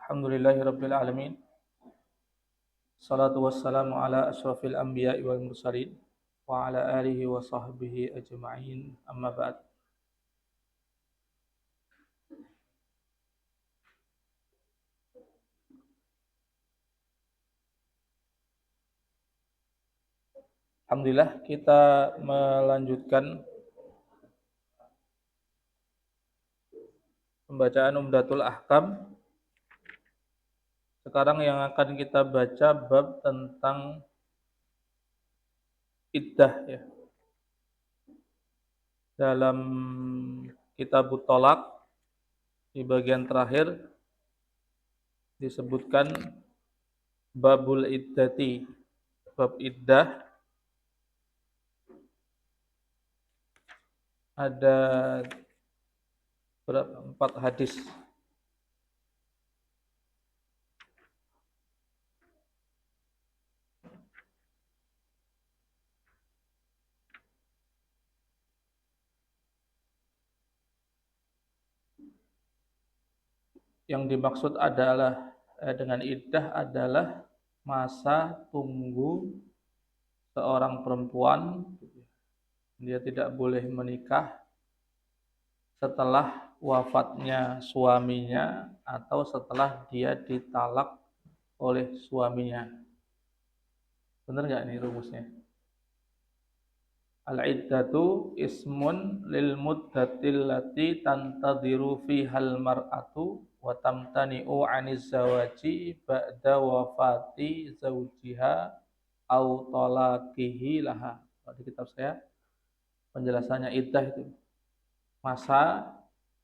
Alhamdulillahirabbil alamin. Shalatu wassalamu ala asyrafil anbiya'i wal mursalin wa ala alihi wa sahbihi ajma'in. Amma ba'd. Alhamdulillah kita melanjutkan pembacaan Umdatul Ahkam. Sekarang yang akan kita baca bab tentang iddah ya. Dalam Kitabut Thalaq di bagian terakhir disebutkan babul iddati, bab iddah. Ada berapa? 4 hadis. Yang dimaksud adalah dengan iddah adalah masa tunggu seorang perempuan, dia tidak boleh menikah setelah wafatnya suaminya atau setelah dia ditalak oleh suaminya. Benar nggak ini rumusnya? Al-iddatu ismun lil muddatil lati tantadhiru fihal mar'atu wa tamtani'u 'aniz zawaji ba'da wafati zaujiha au talaqihi laha. Di kitab saya penjelasannya iddah itu masa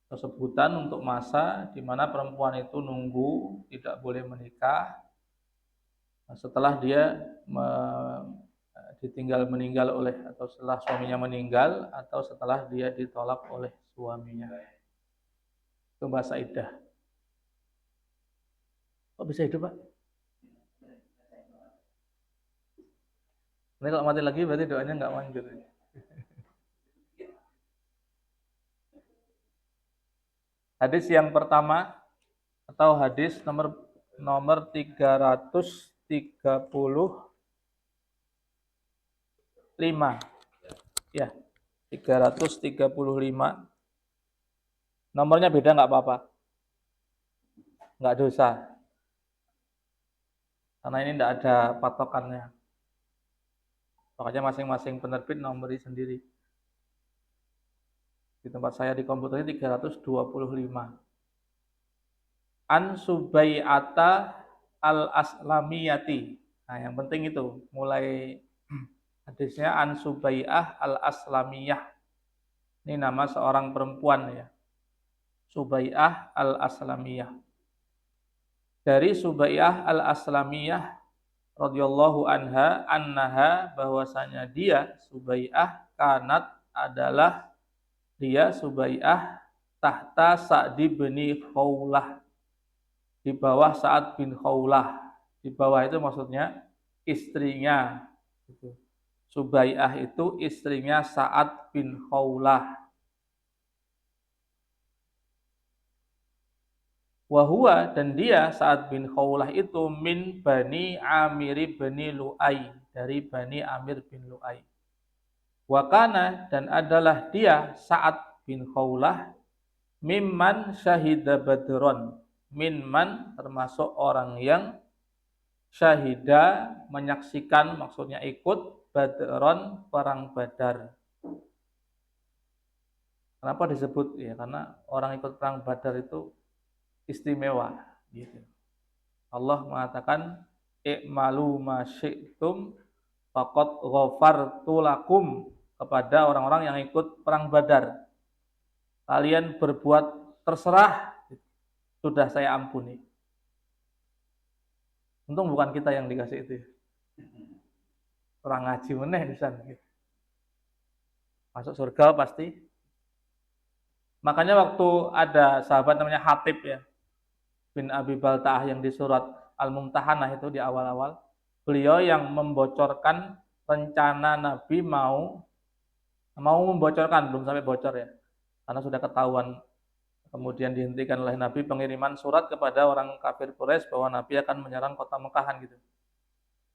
atau sebutan untuk masa di mana perempuan itu nunggu tidak boleh menikah setelah dia ditinggal meninggal oleh atau setelah suaminya meninggal atau setelah dia ditolak oleh suaminya. Itu bahasa iddah. Kok bisa hidup, Pak? Ini kalau mati lagi berarti doanya nggak manjur. Hadis yang pertama atau hadis nomor 335. Ya, 335. Nomornya beda nggak apa-apa. Nggak dosa. Karena ini nggak ada patokannya. Makanya masing-masing penerbit nomori sendiri. Di tempat saya di komputer ini 325. An Subai'ata al-Aslamiyati. Nah, yang penting itu mulai hadisnya An Subai'ah al-Aslamiyah. Ini nama seorang perempuan ya. Subai'ah al-Aslamiyah. Dari Subai'ah al-Aslamiyah radhiyallahu anha bahwasanya dia Subai'ah kanat adalah dia Subai'ah tahta Sa'd bin Khawlah, di bawah Sa'ad bin Khawlah. Di bawah itu maksudnya istrinya. Subai'ah itu istrinya Sa'ad bin Khawlah. Wahua dan dia Sa'ad bin Khawlah itu min Bani Amir bin Lu'ay, dari Bani Amir bin Lu'ay. Wakana dan adalah dia Sa'ad bin Khawlah mimman syahida badron, minman termasuk orang yang syahida menyaksikan, maksudnya ikut badron, perang Badar. Kenapa disebut ya? Karena orang ikut perang Badar itu istimewa gitu. Allah mengatakan i'malu ma syi'tum faqad ghafartu lakum, kepada orang-orang yang ikut perang Badar. Kalian berbuat terserah, sudah saya ampuni. Untung bukan kita yang dikasih itu. Orang ngaji meneh di sana. Masuk surga pasti. Makanya waktu ada sahabat namanya Hatib ya, bin Abi Balta'ah yang di surat Al-Mumtahanah itu di awal-awal, beliau yang membocorkan rencana Nabi mau membocorkan, belum sampai bocor ya, karena sudah ketahuan Kemudian dihentikan oleh Nabi pengiriman surat kepada orang kafir Quraisy bahwa Nabi akan menyerang kota Mekah gitu.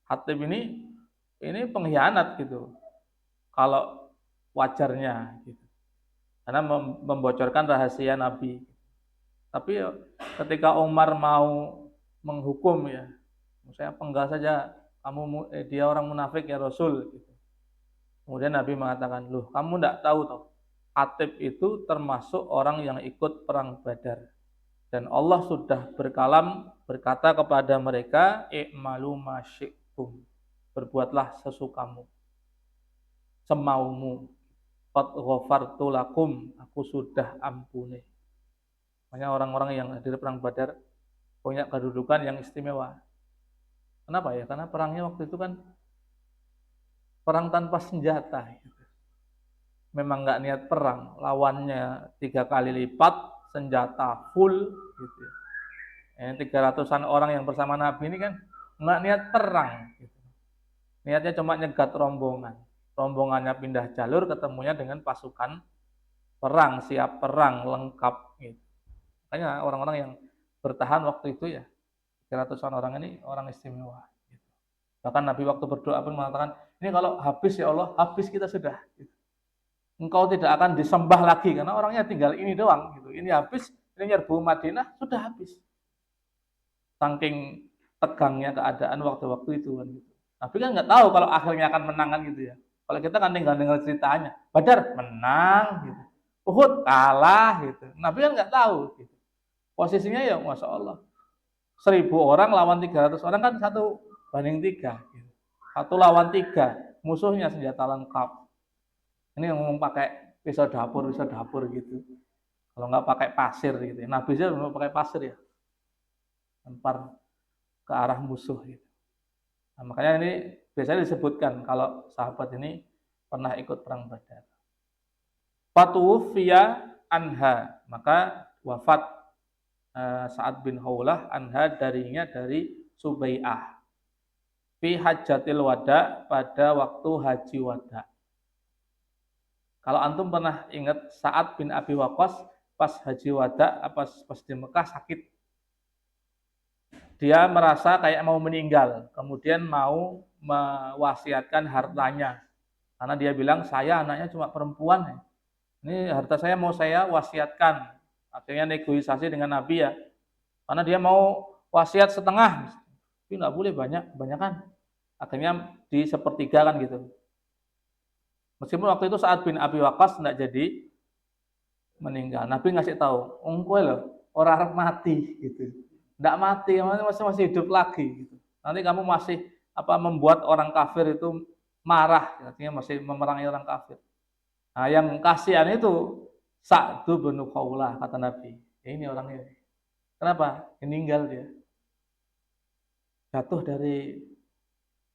Hatib ini pengkhianat gitu. Kalau wajarnya gitu. Karena membocorkan rahasia Nabi. Tapi ketika Umar mau menghukum ya, saya penggal saja dia orang munafik ya Rasul gitu. Kemudian Nabi mengatakan, "Loh, kamu tidak tahu toh, Hatib itu termasuk orang yang ikut perang Badar. Dan Allah sudah berkata kepada mereka, i'malu ma syi'tum. Berbuatlah sesukamu, semaumu. Qad ghafartu lakum, aku sudah ampuni." Makanya orang-orang yang hadir perang Badar punya kedudukan yang istimewa. Kenapa ya? Karena perangnya waktu itu kan perang tanpa senjata. Memang nggak niat perang, lawannya 3 kali lipat, senjata full, gitu. 300-an orang yang bersama Nabi ini kan nggak niat perang. Gitu. Niatnya cuma nyegat rombongan. Rombongannya pindah jalur, ketemunya dengan pasukan perang, siap perang, lengkap. Gitu. Makanya orang-orang yang bertahan waktu itu ya, 300-an orang ini orang istimewa. Gitu. Bahkan Nabi waktu berdoa pun mengatakan, ini kalau habis ya Allah, habis kita sudah. Gitu. Engkau tidak akan disembah lagi karena orangnya tinggal ini doang gitu. Ini habis, ini nyerbu Madinah sudah habis. Saking tegangnya keadaan waktu-waktu itu kan gitu. Tapi kan nggak tahu kalau akhirnya akan menang kan gitu ya. Kalau kita kan tinggal dengar ceritanya, Badar menang gitu. Uhud kalah gitu. Nabi kan nggak tahu gitu. Posisinya ya Masya Allah. 1000 orang lawan 300 orang kan 1-3 gitu. 1 lawan 3, musuhnya senjata lengkap. Ini ngomong pakai pisau dapur gitu. Kalau nggak pakai pasir gitu. Nabi saja belum pakai pasir ya. Lempar ke arah musuh gitu. Nah, makanya ini biasanya disebutkan kalau sahabat ini pernah ikut perang Badar. Fatuwfiya anha, maka wafat Sa'ad bin Khawlah anha dari Subai'ah. Fi hajjatil wada, pada waktu haji wada. Kalau antum pernah ingat Sa'ad bin Abi Waqqas pas haji wada, pas di Mekah sakit. Dia merasa kayak mau meninggal, kemudian mau mewasiatkan hartanya. Karena dia bilang, saya anaknya cuma perempuan. Ini harta saya mau saya wasiatkan. Akhirnya negosiasi dengan Nabi ya. Karena dia mau wasiat setengah. Tapi nggak boleh banyak kan. Akhirnya di sepertiga kan gitu. Meskipun waktu itu Sa'ad bin Abi Waqqas tidak jadi meninggal. Nabi ngasih tahu, engkau loh orang mati gitu. Tidak mati, masih hidup lagi gitu. Nanti kamu masih membuat orang kafir itu marah, artinya masih memerangi orang kafir. Nah, yang kasihan itu Sa'd bin Khawlah, kata Nabi. Ini orangnya. Kenapa? Meninggal dia. Jatuh dari.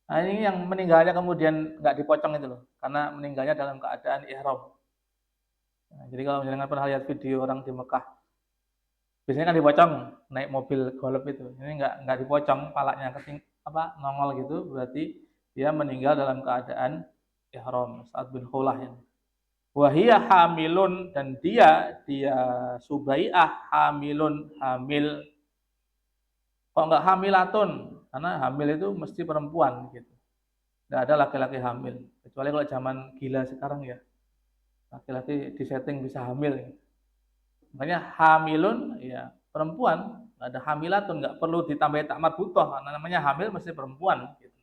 Nah, ini yang meninggalnya kemudian nggak dipocong itu loh, karena meninggalnya dalam keadaan ihram. Nah, jadi kalau misalnya pernah lihat video orang di Mekah, biasanya kan dipocong naik mobil golf itu. Ini nggak dipocong, palanya nongol gitu, berarti dia meninggal dalam keadaan ihram. Sa'ad bin Khawlah ini. Wahia hamilun, dan dia Subai'ah hamil. Kok nggak hamilatun? Karena hamil itu mesti perempuan gitu. Nggak ada laki-laki hamil. Kecuali kalau zaman gila sekarang ya. Laki-laki disetting bisa hamil. Makanya hamilun ya perempuan. Nggak ada hamilatun. Nggak perlu ditambah tak marbutoh. Karena namanya hamil mesti perempuan. Gitu.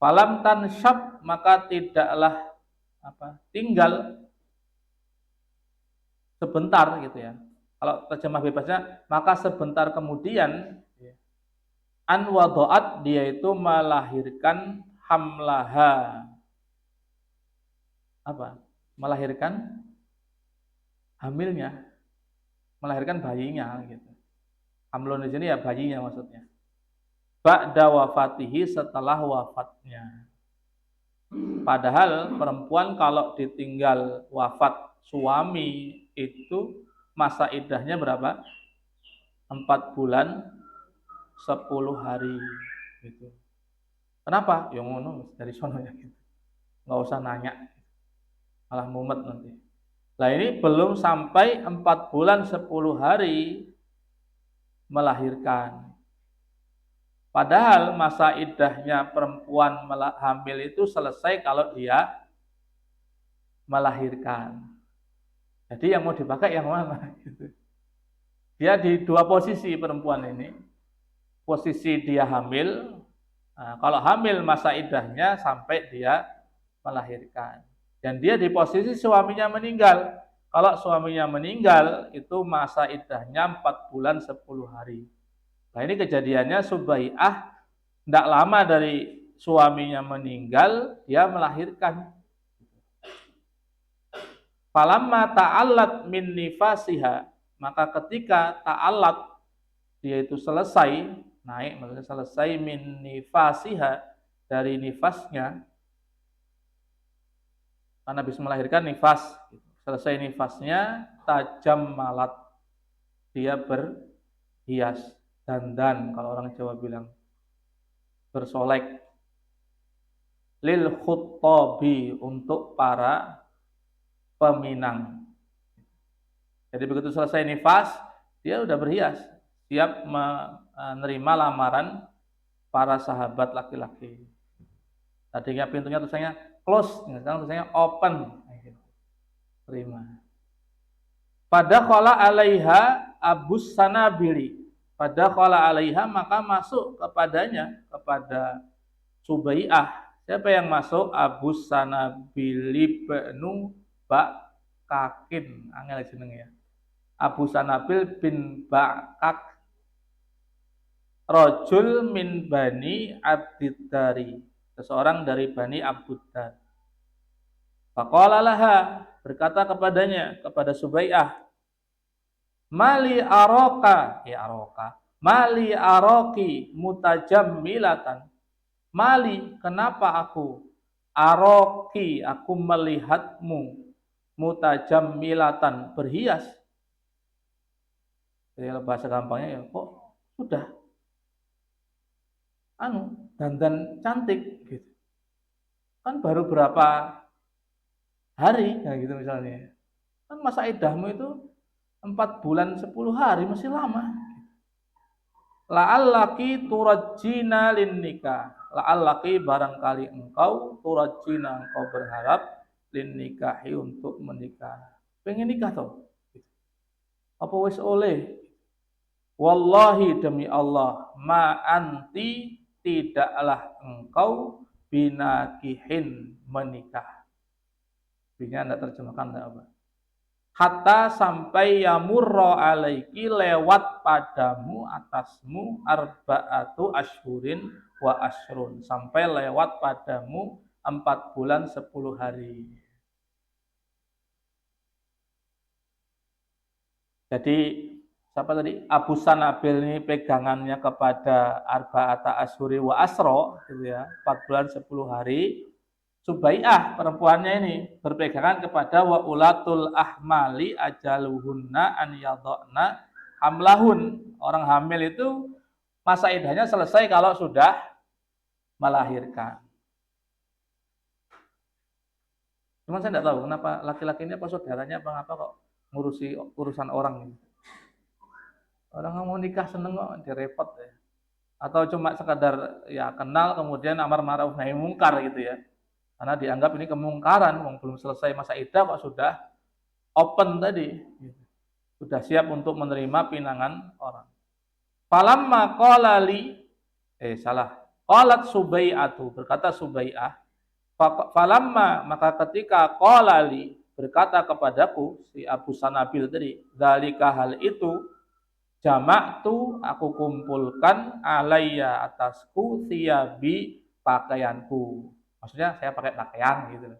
Falam tansyab, maka tidaklah tinggal sebentar gitu ya. Kalau terjemah bebasnya, maka sebentar kemudian an wadoat, dia itu melahirkan hamlaha. Melahirkan hamilnya, melahirkan bayinya gitu. Hamlun di sini ya bayinya maksudnya. Ba'da wafatihi, setelah wafatnya. Padahal perempuan kalau ditinggal wafat suami itu masa iddahnya berapa? 4 bulan 10 hari gitu. Kenapa? Ya ngono dari sono ya gitu. Nggak usah nanya. Malah mumet nanti. Nah ini belum sampai 4 bulan 10 hari melahirkan. Padahal masa iddahnya perempuan hamil itu selesai kalau dia melahirkan. Jadi yang mau dipakai yang mana? Dia di dua posisi perempuan ini. Posisi dia hamil, nah, kalau hamil masa iddahnya sampai dia melahirkan. Dan dia di posisi suaminya meninggal. Kalau suaminya meninggal, itu masa iddahnya 4 bulan 10 hari. Nah ini kejadiannya Subai'ah, tidak lama dari suaminya meninggal, dia melahirkan. Falamma ta'allat min nifasiha, maka ketika ta'allat, dia itu selesai, naik, maksudnya selesai min nifasiha, dari nifasnya, karena habis melahirkan nifas, selesai nifasnya, tajam malat, dia berhias, dandan, kalau orang Jawa bilang, bersolek, lil khuttabi, untuk para peminang. Jadi begitu selesai nifas, dia udah berhias, siap menerima lamaran para sahabat laki-laki. Tadinya pintunya tulisannya close, sekarang tulisannya open. Terima. Pada khala alaiha Abus Sanabili. Pada khala alaiha, maka masuk kepadanya, kepada Subai'ah. Siapa yang masuk? Abus Sanabili benu Bakakin. Angel jeneng ya. Abu Sanabil bin Bakak, rojul min Bani Abdiddari, seseorang dari Bani Abdiddar. Faqala laha, berkata kepadanya, kepada Subai'ah, mali aroka, mali aroki mutajammilatan, mali, kenapa aku, aroki, aku melihatmu, mutajammilatan, berhias. Jadi bahasa gampangnya ya, kok sudah dandan cantik gitu. Kan baru berapa hari, ya gitu misalnya. Kan masa iddahmu itu 4 bulan 10 hari, masih lama. La'allaki turajjina lin nikah. La'allaki, barangkali engkau, turajjina, engkau berharap, lin nikahi, untuk menikah. Pengen nikah toh? Apa wis oleh? Wallahi, demi Allah, ma anti, tidaklah engkau, binakihin, menikah. Ini Anda terjemahkan apa? Hatta, sampai yamurro alaiki, lewat padamu, atasmu, arba'atu ashhurin wa ashrun, sampai lewat padamu 4 bulan 10 hari. Jadi siapa tadi? Abu Sanabil ini pegangannya kepada arba'ata ashuri wa asro, gitu ya, 4 bulan 10 hari. Subai'ah, perempuannya ini, berpegangan kepada wa ulatul ahmali ajaluhunna an yadhna hamlahun. Orang hamil itu masa iddahnya selesai kalau sudah melahirkan. Cuman saya tidak tahu kenapa laki-laki ini apa saudaranya apa ngapa kok ngurusi urusan orang ini. Orang mau nikah seneng kok, direpot ya. Atau cuma sekadar ya kenal, kemudian amar ma'ruf nahi mungkar gitu ya. Karena dianggap ini kemungkaran, belum selesai masa iddah kok sudah open tadi. Sudah siap untuk menerima pinangan orang. Falamma qala li, qalat Subai'atu, berkata Subai'ah, falamma, maka ketika qala li, berkata kepadaku, si Abu Sanabil tadi, dzalika, hal itu, jamak tu, aku kumpulkan, alayya, atasku, thiyabi, pakaianku. Maksudnya saya pakai pakaian gitu.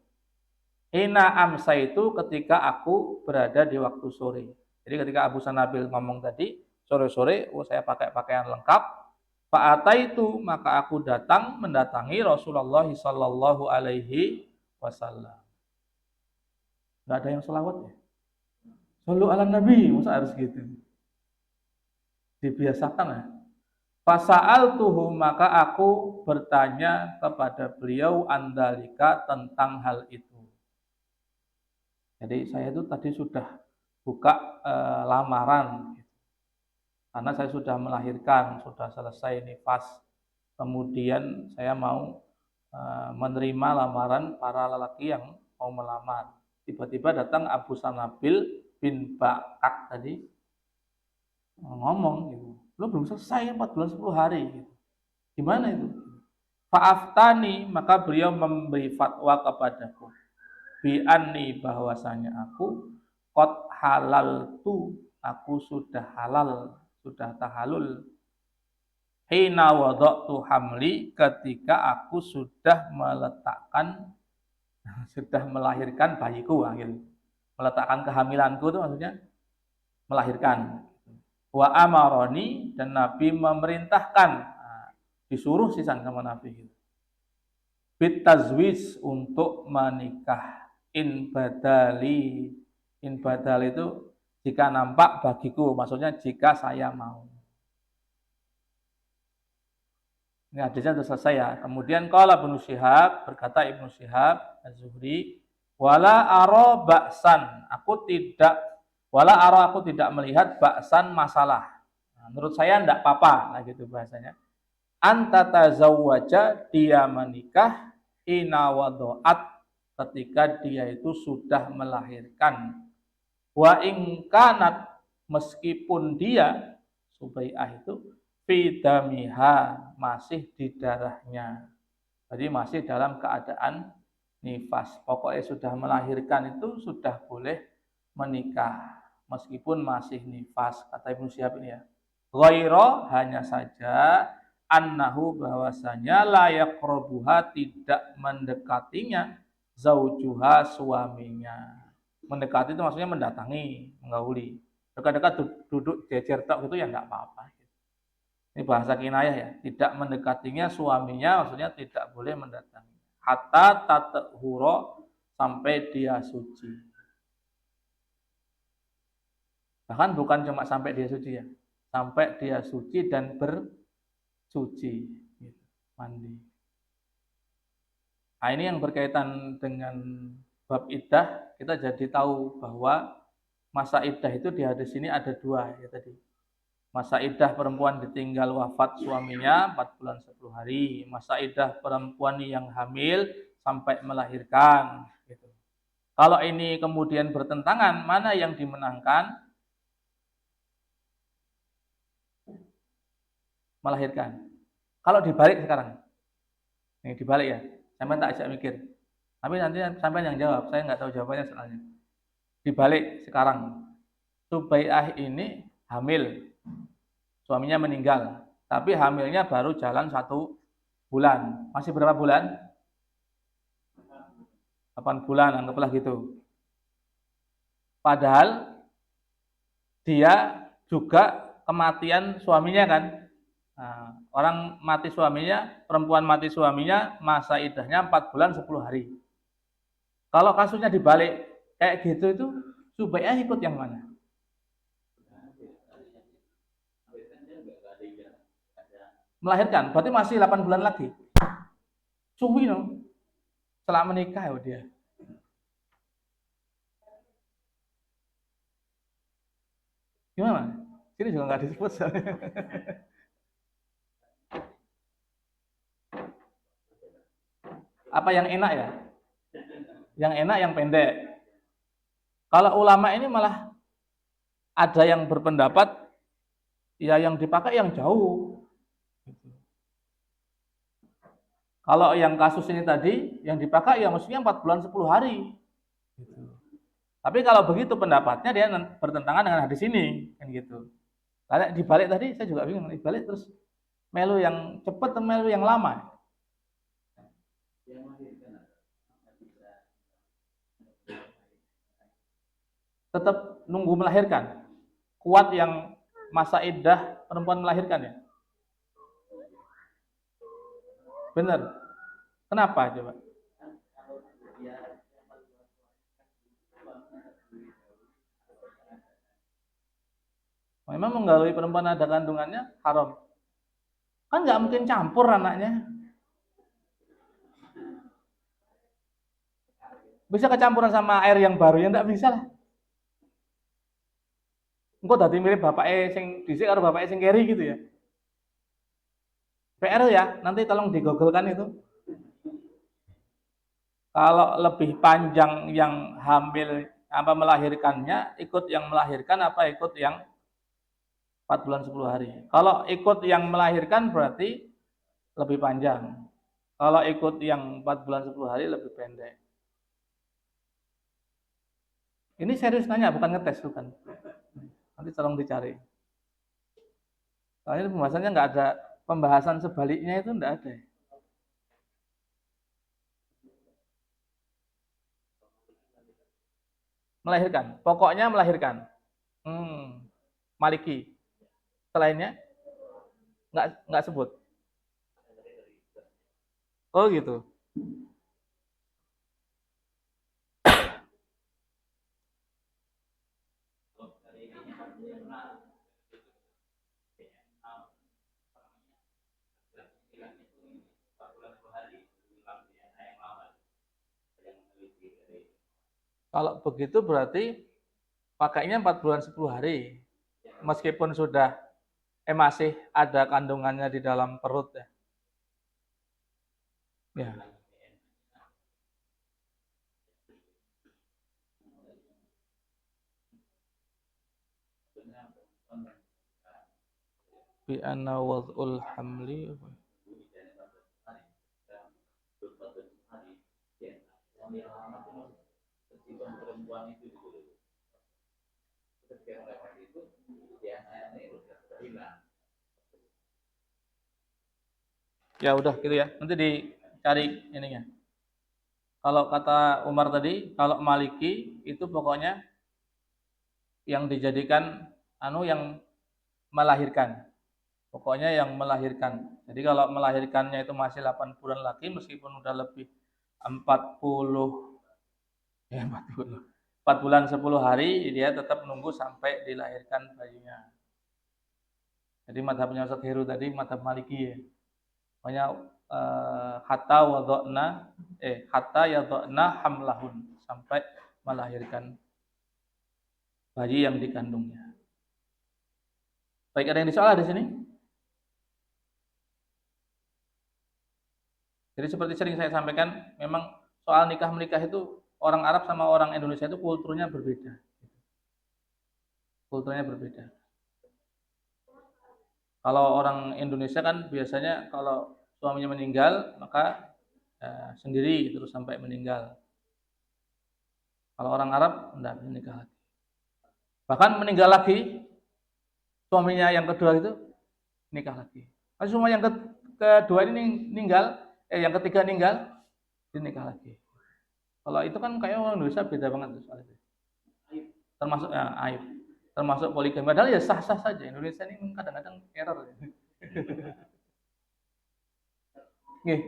Hina amsa, itu ketika aku berada di waktu sore. Jadi ketika Abu Sanabil ngomong tadi, sore-sore, saya pakai pakaian lengkap. Fa'ataitu, maka aku mendatangi Rasulullah sallallahu alaihi wasallam. Enggak ada yang selawat ya? Shallu ala Nabi, masa harus gitu? Dibiasakan ya. Fasa'altuhu, maka aku bertanya kepada beliau andalika, tentang hal itu. Jadi saya itu tadi sudah buka lamaran, karena saya sudah melahirkan, sudah selesai nifas. Kemudian saya mau menerima lamaran para lelaki yang mau melamar. Tiba-tiba datang Abu Sanabil bin Ba'ak tadi ngomong gitu, lo belum selesai 4 bulan 10 hari gitu. Gimana itu? Fa'aftani, maka beliau memberi fatwa kepadaku. Bi'anni, bahwasanya aku qad halal tu, aku sudah halal, sudah tahalul. Hina wada'tu hamli, ketika aku sudah meletakkan, sudah melahirkan bayiku, gitu. Meletakkan kehamilanku itu maksudnya melahirkan. Wa amaroni, dan Nabi memerintahkan, disuruh sih sama Nabi itu, bit tazwij, untuk menikah. In badali, in badal itu jika nampak bagiku, maksudnya jika saya mau. Ini hadisnya sudah selesai ya. Kemudian qala Ibnu Syihab, berkata Ibnu Syihab Az-Zuhri, wala ara ba'san, aku tidak melihat ba'san, masalah. Nah, menurut saya enggak apa-apa, nah gitu bahasanya. Anta tazawwaja, dia menikah, ina wadoat, ketika dia itu sudah melahirkan. Wa ingkanat, meskipun dia Subai'ah itu fidamiha, masih di darahnya. Jadi masih dalam keadaan nifas. Pokoknya sudah melahirkan itu sudah boleh menikah meskipun masih nifas, kata Ibnu Syihab ini ya. Ghaira, hanya saja, annahu, bahwasanya layak robuha, tidak mendekatinya, zaujuha, suaminya. Mendekati itu maksudnya mendatangi, menggauli. Dekat-dekat duduk jejer tok gitu ya enggak apa-apa. Ini bahasa kinayah ya, tidak mendekatinya suaminya, maksudnya tidak boleh mendatangi. Hatta tatahuro, sampai dia suci. Bahkan bukan cuma sampai dia suci ya, sampai dia suci dan bersuci, mandi. Nah, ini yang berkaitan dengan bab iddah, kita jadi tahu bahwa masa iddah itu di hadis ini ada dua ya tadi. Masa iddah perempuan ditinggal wafat suaminya 4 bulan 10 hari. Masa iddah perempuan yang hamil sampai melahirkan. Gitu. Kalau ini kemudian bertentangan, mana yang dimenangkan? Melahirkan. Kalau dibalik sekarang. Ini dibalik ya. Sampai tak ajak mikir. Tapi nanti sampai yang jawab. Saya nggak tahu jawabannya soalnya. Dibalik sekarang. Subai'ah ini hamil. Suaminya meninggal, tapi hamilnya baru jalan 1 bulan. Masih berapa bulan? 8 bulan, anggaplah gitu. Padahal dia juga kematian suaminya kan. Nah, orang mati suaminya, perempuan mati suaminya, masa iddahnya 4 bulan 10 hari. Kalau kasusnya dibalik kayak gitu, itu Subai'ah ikut yang mana? Melahirkan, berarti masih 8 bulan lagi. Suwi no. Setelah menikah ya dia. Gimana? Sini juga nggak disebut. Apa yang enak ya? Yang enak yang pendek. Kalau ulama ini malah ada yang berpendapat ya yang dipakai yang jauh. Kalau yang kasus ini tadi, yang dipakai ya maksudnya 4 bulan 10 hari. Tapi kalau begitu pendapatnya dia bertentangan dengan hadis ini, kan gitu. Karena dibalik tadi saya juga bingung, dibalik terus melu yang cepat atau melu yang lama? Tetap nunggu melahirkan. Kuat yang masa iddah perempuan melahirkan ya? Benar. Kenapa coba? Memang menggauli perempuan ada kandungannya haram. Kan nggak mungkin campur anaknya. Bisa kecampuran sama air yang baru, ya enggak bisa lah. Engko dadi mirip bapake sing dhisik karo bapake sing keri gitu ya. PR ya, nanti tolong digooglekan itu. Kalau lebih panjang yang hamil apa melahirkannya, ikut yang melahirkan apa ikut yang 4 bulan 10 hari. Kalau ikut yang melahirkan berarti lebih panjang. Kalau ikut yang 4 bulan 10 hari lebih pendek. Ini serius nanya, bukan ngetes, bukan. Nanti tolong dicari. Soalnya pembahasannya nggak ada, pembahasan sebaliknya itu nggak ada. Melahirkan, pokoknya melahirkan. Maliki. Selainnya nggak sebut. Oh gitu. Kalau begitu berarti pakainya 4 bulan 10 hari. Meskipun sudah masih ada kandungannya di dalam perut ya. Ya. Bi anna wad'ul hamli ya udah gitu ya. Nanti dicari ininya. Kalau kata Umar tadi, kalau Maliki itu pokoknya yang dijadikan yang melahirkan. Pokoknya yang melahirkan. Jadi kalau melahirkannya itu masih 8 bulan lagi meskipun udah lebih 40 40 4 bulan 10 hari dia tetap menunggu sampai dilahirkan bayinya. Jadi madhabnya Ustaz Heru tadi madhab Maliki ya. Pokoknya hatta yadhna hamlahun, sampai melahirkan bayi yang dikandungnya. Baik, ada yang disoal di sini? Jadi seperti sering saya sampaikan, memang soal nikah menikah itu orang Arab sama orang Indonesia itu kulturnya berbeda. Kulturnya berbeda. Kalau orang Indonesia kan biasanya kalau suaminya meninggal maka sendiri terus sampai meninggal. Kalau orang Arab enggak menikah lagi. Bahkan meninggal lagi suaminya yang kedua itu nikah lagi. Kalau semua yang kedua ini yang ketiga nikah lagi. Kalau itu kan kayak orang Indonesia beda banget soal itu. Termasuk aib. Termasuk poligami. Padahal ya sah-sah saja. Indonesia ini kadang-kadang error. Nggih.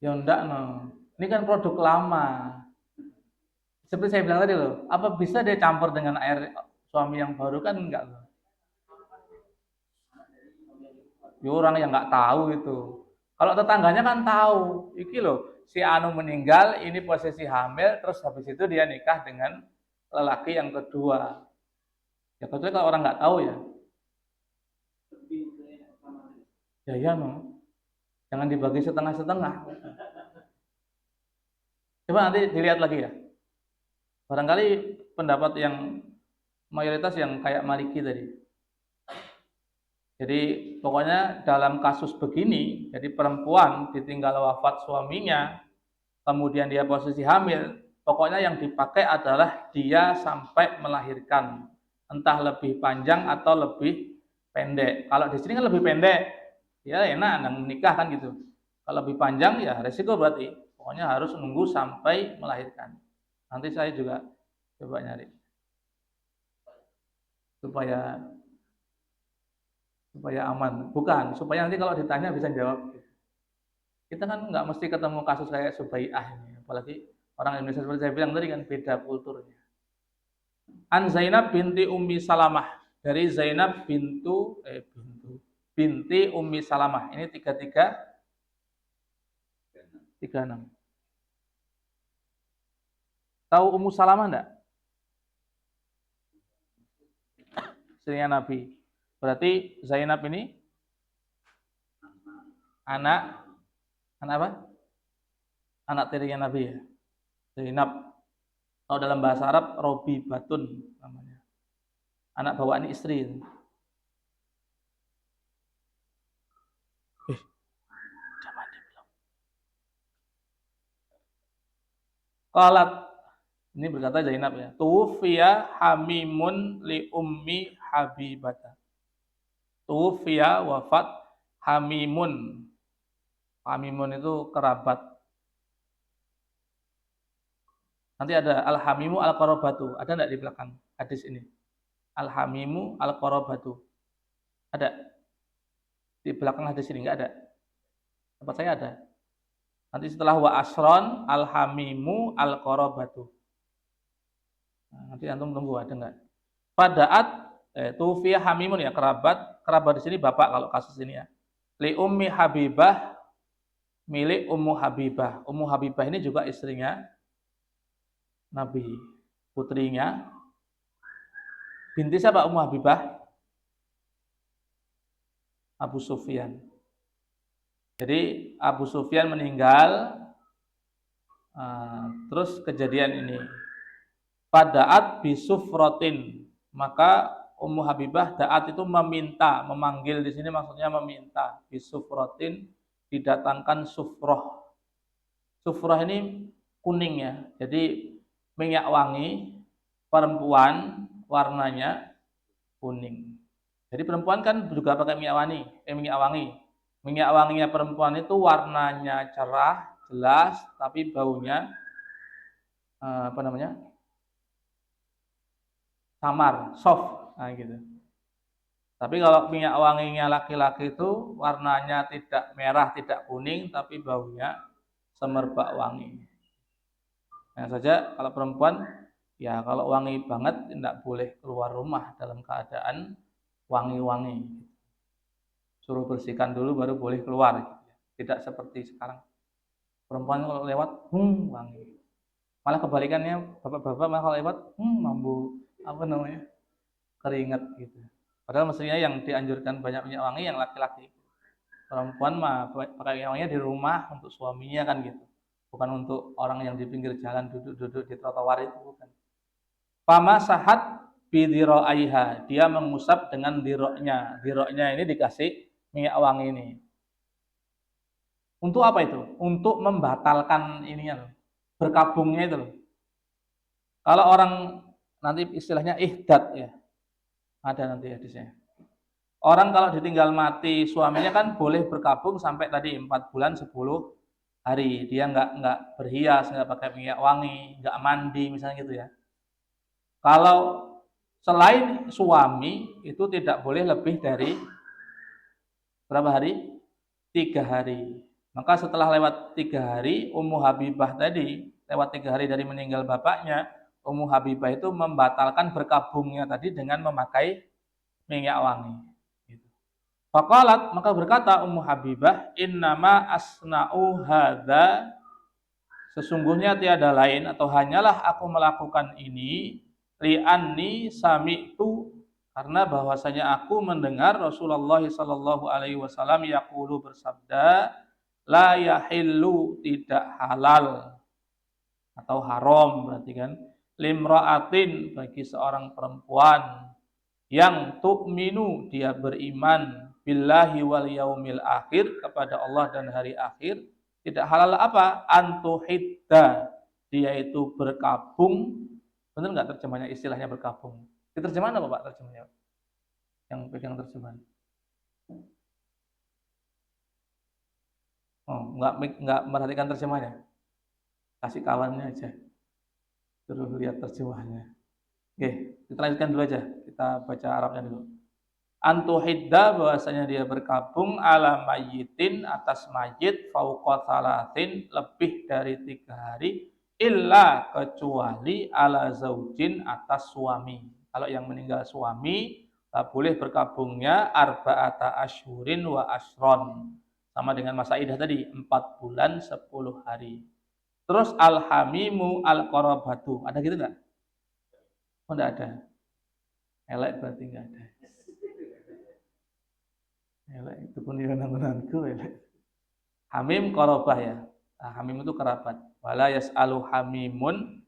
Ya enggak Ini kan produk lama. Seperti saya bilang tadi loh, apa bisa dia campur dengan air suami yang baru kan enggak loh. Ya orang yang enggak tahu itu. Kalau tetangganya kan tahu, iki loh, si Anu meninggal, ini posisi hamil, terus habis itu dia nikah dengan lelaki yang kedua. Ya kecuali kalau orang nggak tahu ya. Ya jangan dibagi setengah-setengah. Coba nanti dilihat lagi ya. Barangkali pendapat yang mayoritas yang kayak Maliki tadi. Jadi pokoknya dalam kasus begini, jadi perempuan ditinggal wafat suaminya, kemudian dia posisi hamil, pokoknya yang dipakai adalah dia sampai melahirkan, entah lebih panjang atau lebih pendek. Kalau di sini kan lebih pendek, ya enak menikah kan gitu. Kalau lebih panjang ya resiko berarti, pokoknya harus nunggu sampai melahirkan. Nanti saya juga coba nyari supaya aman. Bukan, supaya nanti kalau ditanya bisa jawab. Kita kan nggak mesti ketemu kasus kayak Subai'ah ini, apalagi orang Indonesia seperti saya bilang tadi kan beda kulturnya. An Zainab binti Ummi Salamah, dari Zainab bintu binti Ummi Salamah. Ini 36. Tahu Ummu Salamah enggak? Istrinya Nabi. Berarti Zainab ini anak apa? Anak tirinya Nabi ya. Zainab. Kalau dalam bahasa Arab Robi Batun namanya. Anak bawaan istri. Qalat, ini berkata Zainab ya, tufiya hamimun li ummi habibata. Tufiya wafat hamimun. Hamimun itu kerabat. Nanti ada al-hamimu al-qarabatu. Ada enggak di belakang hadis ini? Al-hamimu al-qarabatu. Ada? Di belakang hadis ini enggak ada? Tempat saya ada. Nanti setelah wa asron al-hamimu al-qarabatu. Nah, nanti antum tunggu ada enggak? Padaat tufiya hamimun ya, kerabat. Kerabat di sini bapak kalau kasus ini ya. Li ummi Habibah, milik Ummu Habibah. Ummu Habibah ini juga istrinya Nabi, putrinya. Binti siapa Ummu Habibah? Abu Sufyan. Jadi Abu Sufyan meninggal, terus kejadian ini. Padaat bisufrotin, maka Ummu Habibah daat itu meminta, memanggil di sini maksudnya meminta. Bisufrotin didatangkan sufroh. Sufroh ini kuning ya, jadi minyak wangi perempuan warnanya kuning. Jadi perempuan kan juga pakai minyak wangi. Minyak wanginya perempuan itu warnanya cerah, jelas, tapi baunya samar, soft, nah gitu. Tapi kalau minyak wanginya laki-laki itu warnanya tidak merah, tidak kuning, tapi baunya semerbak wangi. Nah saja kalau perempuan, ya kalau wangi banget tidak boleh keluar rumah dalam keadaan wangi-wangi. Suruh bersihkan dulu baru boleh keluar. Tidak seperti sekarang. Perempuan kalau lewat, wangi. Malah kebalikannya, bapak-bapak malah kalau lewat, mambu keringat gitu. Padahal mestinya yang dianjurkan banyak minyak wangi yang laki-laki. Perempuan mah pakai minyak wanginya di rumah untuk suaminya kan gitu. Bukan untuk orang yang di pinggir jalan duduk-duduk di trotoar itu bukan. Fama sahat bidiro'aiha, dia mengusap dengan diroknya. Diroknya ini dikasih minyak wangi ini. Untuk apa itu? Untuk membatalkan ininya loh, berkabungnya itu loh. Kalau orang nanti istilahnya ihdat ya, ada nanti hadisnya. Orang kalau ditinggal mati suaminya kan boleh berkabung sampai tadi 4 bulan 10 hari. Dia nggak berhias, nggak pakai minyak wangi, nggak mandi misalnya gitu ya. Kalau selain suami itu tidak boleh lebih dari berapa hari? 3 hari. Maka setelah lewat 3 hari, Ummu Habibah tadi, lewat 3 hari dari meninggal bapaknya, Ummu Habibah itu membatalkan berkabungnya tadi dengan memakai minyak wangi. Faqalat, maka berkata Ummu Habibah, innama asna'u hadza, sesungguhnya tiada lain atau hanyalah aku melakukan ini li'anni sami'tu, karena bahwasanya aku mendengar Rasulullah sallallahu alaihi wasallam yaqulu bersabda, la yahillu, tidak halal atau haram berarti kan, limra'atin, bagi seorang perempuan yang tu'minu, dia beriman, billahi wal yaumil akhir, kepada Allah dan hari akhir, tidak halal apa? Antuhidda, dia itu berkabung. Benar nggak terjemahnya istilahnya berkabung? Terjemahan apa Pak terjemahnya? Yang pegang terjemahan. Oh, nggak merhatikan terjemahnya. Kasih kawannya aja. Suruh lihat terjemahnya. Oke, kita lanjutkan dulu aja. Kita baca Arabnya dulu. Antuhidda, bahwasanya dia berkabung ala mayyitin, atas mayit, fauqa salatin, lebih dari 3 hari, illa, kecuali ala zaujin, atas suami. Kalau yang meninggal suami, boleh berkabungnya arba'ata asyhurin wa asron. Sama dengan masa iddah tadi, 4 bulan 10 hari. Terus al-hamimu al-qarabatu. Ada gitu enggak? Oh, enggak ada. Elek berarti enggak ada. Elek itu pun diunang-unangku elek. Hamim qarabah ya. Nah, hamim itu kerabat. Wala yas'alu hamimun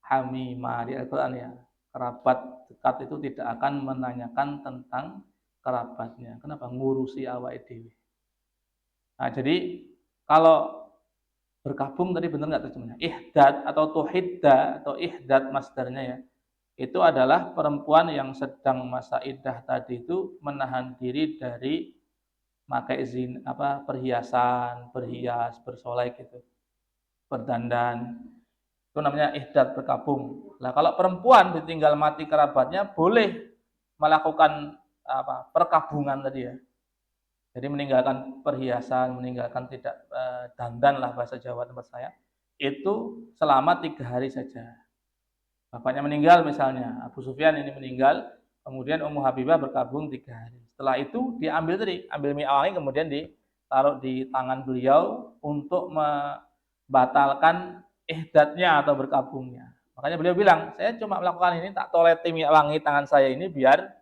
hamima di Al-Qur'an ya. Kerabat dekat itu tidak akan menanyakan tentang kerabatnya. Kenapa? Ngurusi awake dhewe. Nah, jadi kalau berkabung tadi benar nggak terjemahnya? Ihdad atau tuhidda atau ihdad masdarnya ya. Itu adalah perempuan yang sedang masa iddah tadi itu menahan diri dari pakai perhiasan, berhias, bersolek gitu, berdandan. Itu namanya ihdad berkabung. Nah, kalau perempuan ditinggal mati kerabatnya boleh melakukan perkabungan tadi ya. Jadi meninggalkan perhiasan, meninggalkan tidak dandan lah bahasa Jawa tempat saya. Itu selama 3 hari saja. Bapaknya meninggal misalnya, Abu Sufyan ini meninggal, kemudian Ummu Habibah berkabung 3 hari. Setelah itu diambil tadi, ambil minyak wangi kemudian ditaruh di tangan beliau untuk membatalkan ihdadnya atau berkabungnya. Makanya beliau bilang, saya cuma melakukan ini tak toleti minyak wangi tangan saya ini biar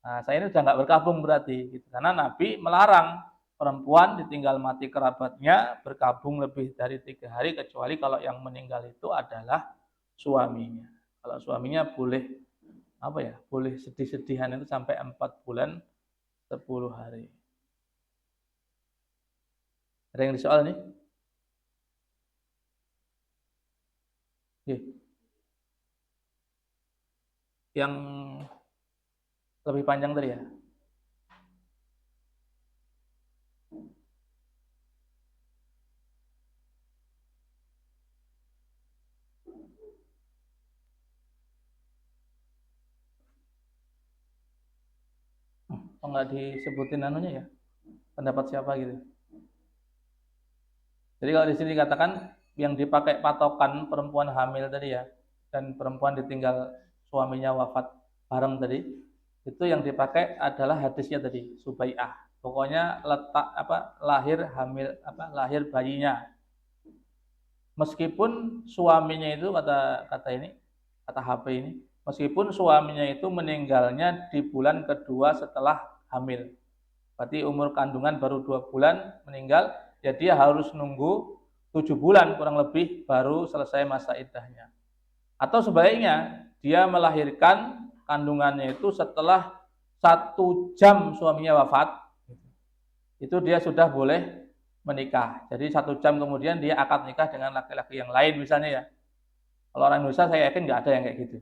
saya ini sudah nggak berkabung berarti. Gitu. Karena Nabi melarang perempuan ditinggal mati kerabatnya berkabung lebih dari 3 hari kecuali kalau yang meninggal itu adalah suaminya. Kalau suaminya boleh boleh sedih-sedihan itu sampai 4 bulan 10 hari. Ada yang disoal nih? Yang lebih panjang tadi ya? Oh, nggak disebutin anunya ya? Pendapat siapa gitu? Jadi kalau di sini dikatakan yang dipakai patokan perempuan hamil tadi ya, dan perempuan ditinggal suaminya wafat bareng tadi, itu yang dipakai adalah hadisnya tadi, Subai'ah. Pokoknya lahir bayinya. Meskipun suaminya itu kata HP ini, meskipun suaminya itu meninggalnya di bulan kedua setelah hamil. Berarti umur kandungan baru 2 bulan meninggal, ya dia harus nunggu 7 bulan kurang lebih baru selesai masa iddahnya. Atau sebaliknya, dia melahirkan kandungannya itu setelah 1 jam suaminya wafat, itu dia sudah boleh menikah. Jadi 1 jam kemudian dia akad nikah dengan laki-laki yang lain misalnya ya. Kalau orang Indonesia saya yakin nggak ada yang kayak gitu.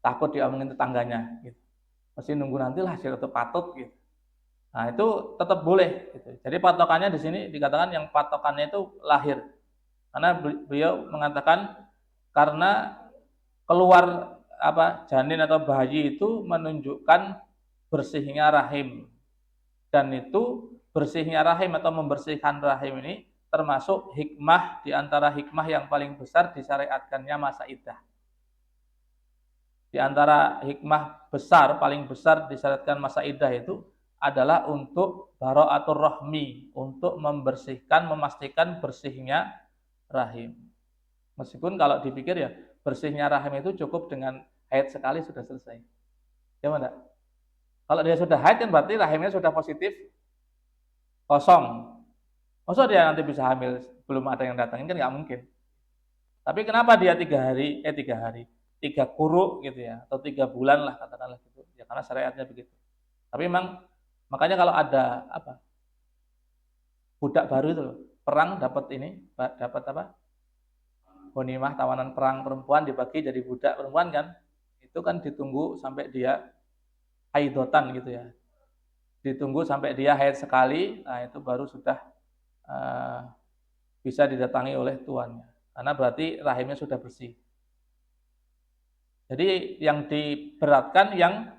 Takut diomongin tetangganya. Gitu. Mesti nunggu nantilah hasil itu patut gitu. Nah itu tetap boleh. Gitu. Jadi patokannya di sini dikatakan yang patokannya itu lahir. Karena beliau mengatakan karena keluar janin atau bayi itu menunjukkan bersihnya rahim. Dan itu bersihnya rahim atau membersihkan rahim ini termasuk hikmah di antara hikmah yang paling besar disyariatkannya masa iddah. Di antara hikmah besar, paling besar disyariatkan masa iddah itu adalah untuk bara'atur rahmi, untuk membersihkan, memastikan bersihnya rahim. Meskipun kalau dipikir ya, bersihnya rahim itu cukup dengan haid sekali sudah selesai. Ya enggak? Kalau dia sudah haid kan berarti rahimnya sudah positif, kosong. Masa dia nanti bisa hamil belum ada yang datangin kan nggak mungkin. Tapi kenapa dia 3 kuruk gitu ya, atau 3 bulan lah katakanlah gitu. Ya karena syariatnya begitu. Tapi memang makanya kalau ada budak baru itu loh, perang dapat ghanimah tawanan perang perempuan dibagi jadi budak perempuan kan, itu kan ditunggu sampai dia haidotan gitu ya, ditunggu sampai dia haid sekali, nah itu baru sudah bisa didatangi oleh tuannya, karena berarti rahimnya sudah bersih. Jadi yang diberatkan yang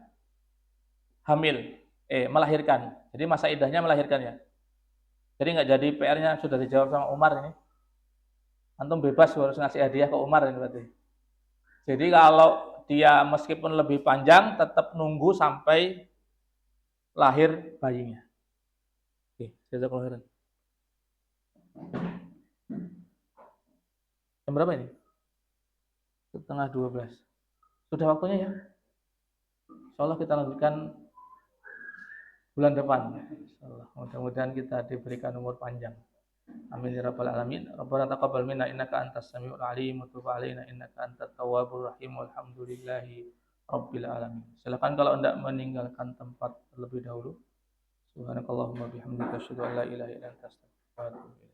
hamil, melahirkan. Jadi masa iddahnya melahirkan ya. Jadi nggak jadi PR-nya sudah dijawab sama Umar ini. Antum bebas harus ngasih hadiah ke Umar ini berarti. Jadi kalau dia meskipun lebih panjang tetap nunggu sampai lahir bayinya. Oke, jazakallahu khairan. Jam berapa ini? Setengah 12. Sudah waktunya ya? Insyaallah kita lanjutkan bulan depan. Insyaallah. Mudah-mudahan kita diberikan umur panjang. Amin ya rabbal alamin. Rabbana taqabbal minna innaka antas samiul alim wa tub alaina innaka antat tawwabur rahim. Walhamdulillahi rabbil alamin. Silakan kalau Anda meninggalkan tempat terlebih dahulu. Subhanakallahumma bihamdika asyhadu an la ilaha illa anta astaghfiruka wa atubu ilaik.